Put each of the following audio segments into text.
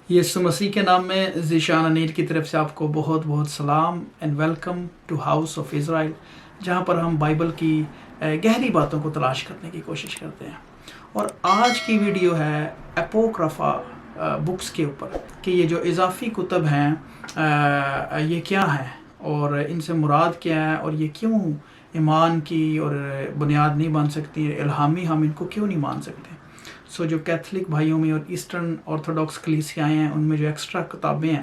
یسوع مسیح کے نام میں ذیشان انیل کی طرف سے آپ کو بہت بہت سلام and welcome to house of Israel, جہاں پر ہم بائبل کی گہری باتوں کو تلاش کرنے کی کوشش کرتے ہیں۔ اور آج کی ویڈیو ہے اپوکرفا بکس کے اوپر کہ یہ جو اضافی کتب ہیں یہ کیا ہیں اور ان سے مراد کیا ہے، اور یہ کیوں ایمان کی اور بنیاد نہیں بن سکتی، الہامی ہم ان کو کیوں نہیں مان سکتے۔ جو کیتھولک بھائیوں میں اور ایسٹرن آرتھوڈاکس کلیسیائیں ہیں، ان میں جو ایکسٹرا کتابیں ہیں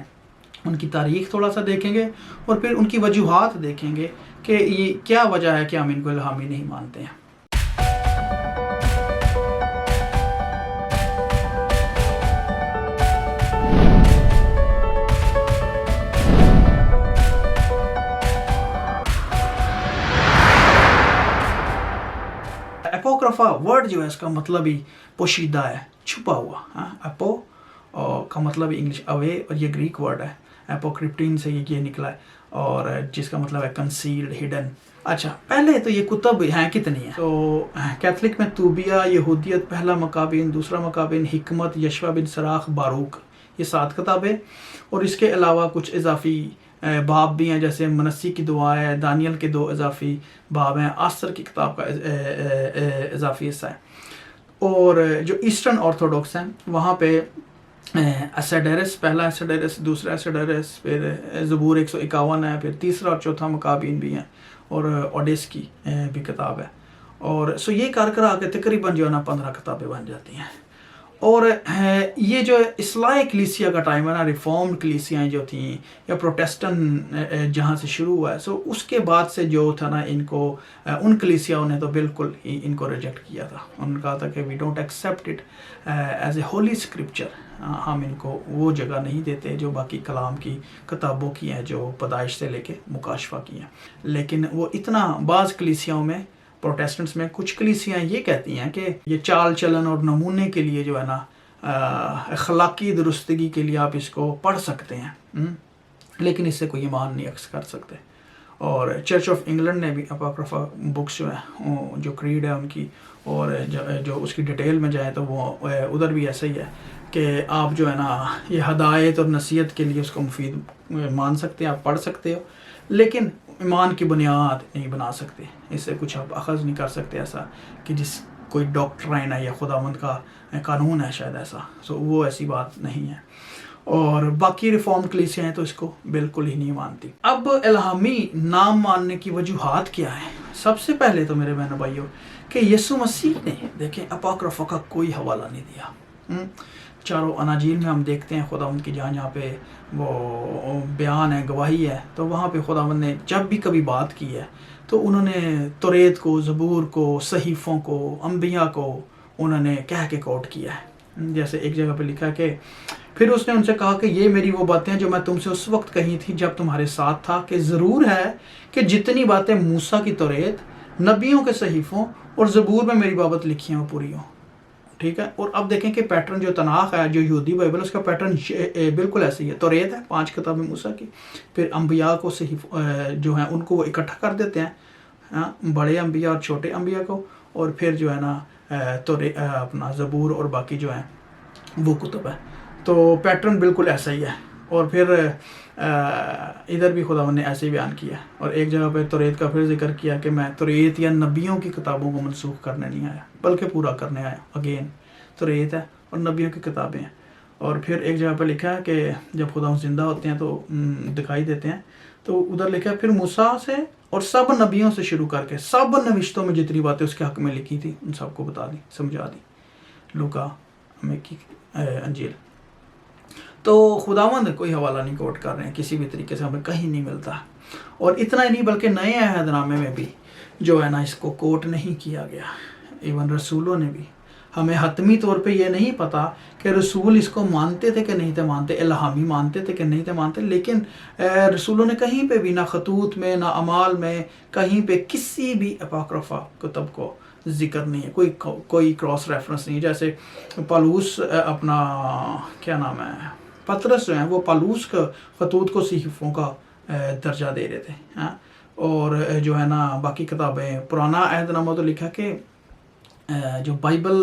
ان کی تاریخ تھوڑا سا دیکھیں گے اور پھر ان کی وجوہات دیکھیں گے کہ یہ کیا وجہ ہے کہ ہم ان کو الہامی نہیں مانتے ہیں۔ اپوکرفا ورڈ جو ہے اس کا مطلب ہی پوشیدہ ہے، چھپا ہوا۔ اپو کا مطلب انگلش اوے، اور یہ گریک ورڈ ہے، اپوکرپٹین سے یہ نکلا ہے، اور جس کا مطلب ہے کنسیلڈ، ہڈن۔ اچھا، پہلے تو یہ کتب ہیں کتنی ہیں؟ تو کیتھولک میں توبیہ، یہودیت، پہلا مکابین، دوسرا مکابین، حکمت، یشوع بن سراخ، باروک، یہ 7 کتابیں، اور اس کے علاوہ کچھ اضافی باب بھی ہیں، جیسے منسی کی دعا ہے، دانیل کے 2 اضافی باب ہیں، آسر کی کتاب کا اضافی حصہ ہے۔ اور جو ایسٹرن آرتھوڈاکس ہیں وہاں پہ اسیڈیرس، پہلا اسیڈیرس، دوسرا اسیڈیرس، پھر زبور 151 ہے، پھر تیسرا اور چوتھا مکابین بھی ہیں، اور اوڈیس کی بھی کتاب ہے، اور یہ کرا کے تقریباً جو ہے نا 15 کتابیں بن جاتی ہیں۔ اور یہ جو اصلاح کلیسیا کا ٹائم ہے نا، ریفارمڈ کلیسیاں جو تھیں یا پروٹیسٹن جہاں سے شروع ہوا ہے، اس کے بعد سے جو تھا نا، ان کلیسیاؤں نے تو بالکل ہی ان کو ریجیکٹ کیا تھا۔ انہوں نے کہا تھا کہ we don't accept it as a holy scripture, ہم ان کو وہ جگہ نہیں دیتے جو باقی کلام کی کتابوں کی ہیں، جو پیدائش سے لے کے مکاشفہ کی ہیں۔ لیکن وہ اتنا بعض کلیسیاؤں میں، پروٹیسٹنٹس میں کچھ کلیسیاں یہ کہتی ہیں کہ یہ چال چلن اور نمونے کے لیے جو ہے نا، اخلاقی درستگی کے لیے آپ اس کو پڑھ سکتے ہیں، لیکن اس سے کوئی ایمان نہیں عکس کر سکتے۔ اور چرچ آف انگلینڈ نے بھی اپوکرفا بکس جو ہے، جو کریڈ ہے ان کی، اور جو اس کی ڈیٹیل میں جائے تو وہ ادھر بھی ایسا ہی ہے کہ آپ جو ہے نا یہ ہدایت اور نصیحت کے لیے اس کو مفید مان سکتے ہیں، آپ پڑھ سکتے ہو، لیکن ایمان کی بنیاد نہیں بنا سکتے، اس سے کچھ آپ اخذ نہیں کر سکتے ایسا کہ جس کوئی ڈاکٹرائن ہے یا خداوند کا قانون ہے شاید ایسا، وہ ایسی بات نہیں ہے۔ اور باقی ریفارم کلیسیاں ہیں تو اس کو بالکل ہی نہیں مانتی۔ اب الہامی نام ماننے کی وجوہات کیا ہے؟ سب سے پہلے تو میرے بہن بھائیوں کہ یسوع مسیح نے، دیکھیں، اپوکرفا کا کوئی حوالہ نہیں دیا۔ چاروں اناجیل میں ہم دیکھتے ہیں خداوند کی جہاں پہ وہ بیان ہے، گواہی ہے، تو وہاں پہ خداوند نے جب بھی کبھی بات کی ہے تو انہوں نے توریت کو، زبور کو، صحیفوں کو، انبیاء کو انہوں نے کہہ کے کوٹ کیا ہے۔ جیسے ایک جگہ پہ لکھا کہ پھر اس نے ان سے کہا کہ یہ میری وہ باتیں جو میں تم سے اس وقت کہی تھی جب تمہارے ساتھ تھا، کہ ضرور ہے کہ جتنی باتیں موسیٰ کی توریت، نبیوں کے صحیفوں اور زبور میں میری بابت لکھی ہیں وہ پوری ہوں۔ ٹھیک ہے، اور اب دیکھیں کہ پیٹرن جو تناخ ہے، جو یہودی بائبل، اس کا پیٹرن بالکل ایسے ہی ہے۔ توریت ہے 5 کتابیں موسیٰ کی، پھر انبیاء کو صحیف جو ہیں ان کو وہ اکٹھا کر دیتے ہیں، بڑے انبیاء اور چھوٹے انبیاء کو، اور پھر جو ہے نا اپنا زبور اور باقی جو ہیں وہ کتب ہے۔ تو پیٹرن بالکل ایسا ہی ہے۔ اور پھر ادھر بھی خداوند نے ایسے ہی بیان کیا، اور ایک جگہ پہ توریت کا پھر ذکر کیا کہ میں توریت یا نبیوں کی کتابوں کو منسوخ کرنے نہیں آیا بلکہ پورا کرنے آیا۔ اگین توریت ہے اور نبیوں کی کتابیں ہیں۔ اور پھر ایک جگہ پہ لکھا ہے کہ جب خداوند زندہ ہوتے ہیں تو دکھائی دیتے ہیں، تو ادھر لکھا ہے پھر موسیٰ سے اور سب نبیوں سے شروع کر کے سب نوشتوں میں جتنی باتیں اس کے حق میں لکھی تھی ان سب کو بتا دی، سمجھا دی۔ لوکا میں کی انجیل۔ تو خداوند کوئی حوالہ نہیں کوٹ کر رہے ہیں کسی بھی طریقے سے، ہمیں کہیں نہیں ملتا۔ اور اتنا ہی نہیں بلکہ نئے عہد نامے میں بھی جو ہے نا اس کو کوٹ نہیں کیا گیا۔ ایون رسولوں نے بھی، ہمیں حتمی طور پہ یہ نہیں پتا کہ رسول اس کو مانتے تھے کہ نہیں تھے مانتے، الہامی مانتے تھے کہ نہیں تھے مانتے، لیکن رسولوں نے کہیں پہ بھی، نہ خطوط میں نہ اعمال میں، کہیں پہ کسی بھی اپوکرفا کتب کو ذکر نہیں ہے، کوئی کراس ریفرنس نہیں۔ جیسے پالوس اپنا کیا نام ہے، پطرس جو ہیں، وہ پالوس کا خطوط کو صحیفوں کا درجہ دے رہے تھے، اور جو ہے نا باقی کتابیں، پرانا عہد نامہ تو لکھا کہ جو بائبل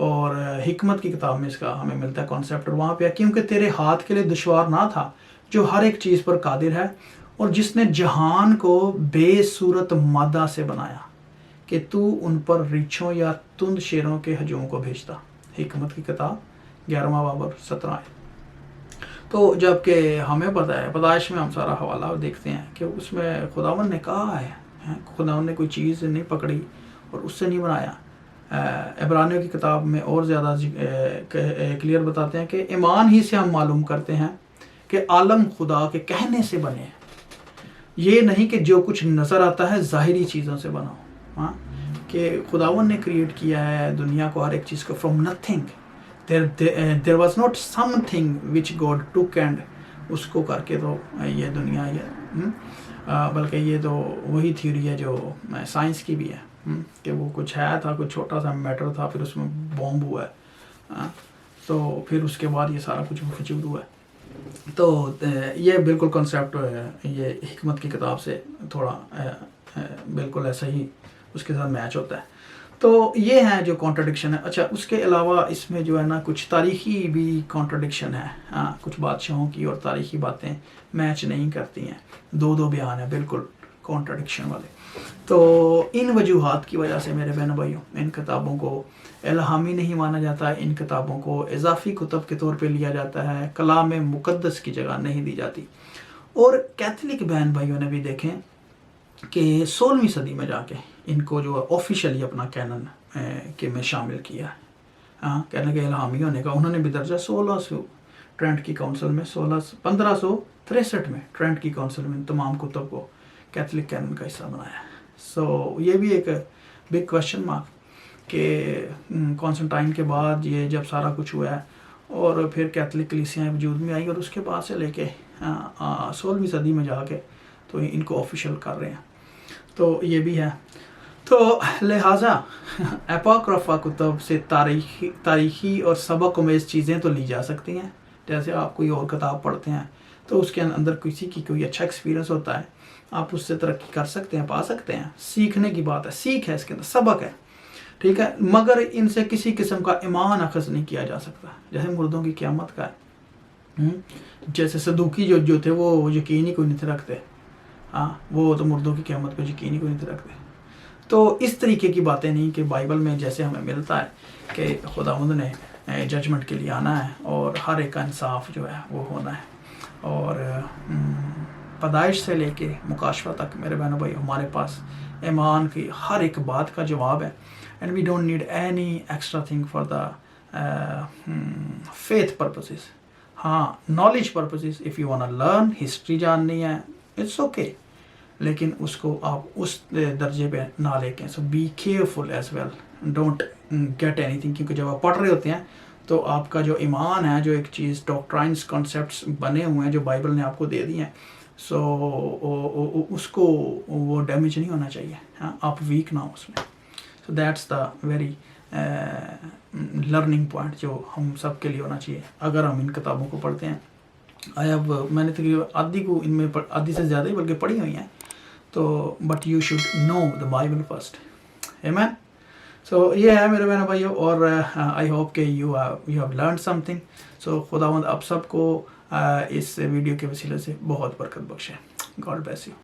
اور حکمت کی کتاب میں اس کا ہمیں ملتا ہے کانسیپٹ، اور وہاں پہ کیونکہ تیرے ہاتھ کے لیے دشوار نہ تھا جو ہر ایک چیز پر قادر ہے، اور جس نے جہان کو بے صورت مادہ سے بنایا کہ تو ان پر ریچھوں یا تند شیروں کے ہجوم کو بھیجتا۔ حکمت کی کتاب 11واں باب اور 17 آیت۔ تو جب کہ ہمیں پتہ ہے، پیدائش میں ہم سارا حوالہ دیکھتے ہیں کہ اس میں خداوند نے کہا ہے، خداوند نے کوئی چیز نہیں پکڑی اور اس سے نہیں بنایا۔ عبرانیوں کی کتاب میں اور زیادہ کلیئر بتاتے ہیں کہ ایمان ہی سے ہم معلوم کرتے ہیں کہ عالم خدا کے کہنے سے بنے ہیں، یہ نہیں کہ جو کچھ نظر آتا ہے ظاہری چیزوں سے بنا ہو، کہ خداوند نے کریٹ کیا ہے دنیا کو، ہر ایک چیز کو from nothing. there was not something which God took and اس کو کر کے تو یہ دنیا بلکہ یہ تو وہی تھیوری ہے جو سائنس کی بھی ہے کہ وہ کچھ ہے تھا، کچھ چھوٹا سا میٹر تھا، پھر اس میں بومب ہوا ہے، تو پھر اس کے بعد یہ سارا کچھ وجود ہوا ہے۔ تو یہ بالکل کنسیپٹ یہ حکمت کی کتاب سے تھوڑا بالکل ایسا ہی اس کے ساتھ میچ ہوتا ہے۔ تو یہ ہے جو کانٹرڈکشن ہے۔ اچھا، اس کے علاوہ اس میں جو ہے نا کچھ تاریخی بھی کانٹرڈکشن ہے، کچھ بادشاہوں کی اور تاریخی باتیں میچ نہیں کرتی ہیں، دو بیان ہیں بالکل کانٹرڈکشن والے۔ تو ان وجوہات کی وجہ سے میرے بہن بھائیوں ان کتابوں کو الہامی نہیں مانا جاتا ہے، ان کتابوں کو اضافی کتب کے طور پہ لیا جاتا ہے، کلام مقدس کی جگہ نہیں دی جاتی۔ اور کیتھولک بہن بھائیوں نے بھی دیکھیں کہ 16ویں صدی میں جا کے ان کو جو آفیشلی اپنا کینن کے میں شامل کیا ہے، کہنے کے الہامی ہونے کا انہوں نے بھی درجہ 1600 ٹرینٹ کی کونسل میں 1563 میں ٹرینٹ کی کونسل میں تمام کتب کو کیتھولک کینن کا حصہ بنایا ہے۔ سو یہ بھی ایک بگ کوشچن مارک کہ کانسٹنٹائن کے بعد یہ جب سارا کچھ ہوا ہے اور پھر کیتھولک کلیسیاں وجود میں آئی اور اس کے بعد سے لے کے 16ویں صدی میں جا کے تو ان کو آفیشل کر رہے ہیں، تو یہ بھی ہے۔ تو لہٰذا اپوکرفا کتب سے تاریخی اور سبق آمیز چیزیں تو لی جا سکتی ہیں، جیسے آپ کوئی اور کتاب پڑھتے ہیں تو اس کے اندر کسی کی کوئی اچھا ایکسپیرینس ہوتا ہے، آپ اس سے ترقی کر سکتے ہیں، پا سکتے ہیں، سیکھنے کی بات ہے، سیکھ ہے اس کے اندر، سبق ہے، ٹھیک ہے، مگر ان سے کسی قسم کا ایمان اخذ نہیں کیا جا سکتا، جیسے مردوں کی قیامت کا ہے۔ جیسے صدوقی جو تھے وہ یقین ہی کوئی نہیں تھے رکھتے، وہ تو مردوں کی قیامت پہ یقین ہی کوئی نہیں تھے رکھتے۔ تو اس طریقے کی باتیں نہیں کہ بائبل میں جیسے ہمیں ملتا ہے کہ خداوند نے ججمنٹ کے لیے آنا ہے اور ہر ایک کا انصاف جو ہے وہ ہونا ہے، اور پیدائش سے لے کے مکاشفہ تک میرے بہنوں بھائی ہمارے پاس ایمان کی ہر ایک بات کا جواب ہے، and we don't need any extra thing for the faith purposes. ہاں، knowledge purposes, if you want learn, history جاننی ہے، اٹس اوکے، لیکن اس کو آپ اس درجے پہ نہ لے کے، so be careful as well, don't get any thing, کیونکہ جب آپ پڑھ رہے ہوتے ہیں تو آپ کا جو ایمان ہے، جو ایک چیز ڈاکٹرائنس کانسیپٹس بنے ہوئے ہیں جو بائبل نے آپ کو دے دی ہیں، سو اس کو وہ ڈیمیج نہیں ہونا چاہیے، آپ ویک نہ ہو اس میں۔ So that's the very learning point جو ہم سب کے لیے ہونا چاہیے اگر ہم ان کتابوں کو پڑھتے ہیں۔ میں نے تقریباً آدھی کو ان میں آدھی سے زیادہ ہی بلکہ پڑھی ہوئی ہیں، تو but you should know the Bible first, آمین۔ سو یہ ہے میرے بہنوں بھائیوں، اور آئی ہوپ کہ you have learned some thing. So خداوند آپ سب کو اس ویڈیو کے وسیلے سے بہت برکت بخشے۔ God bless you.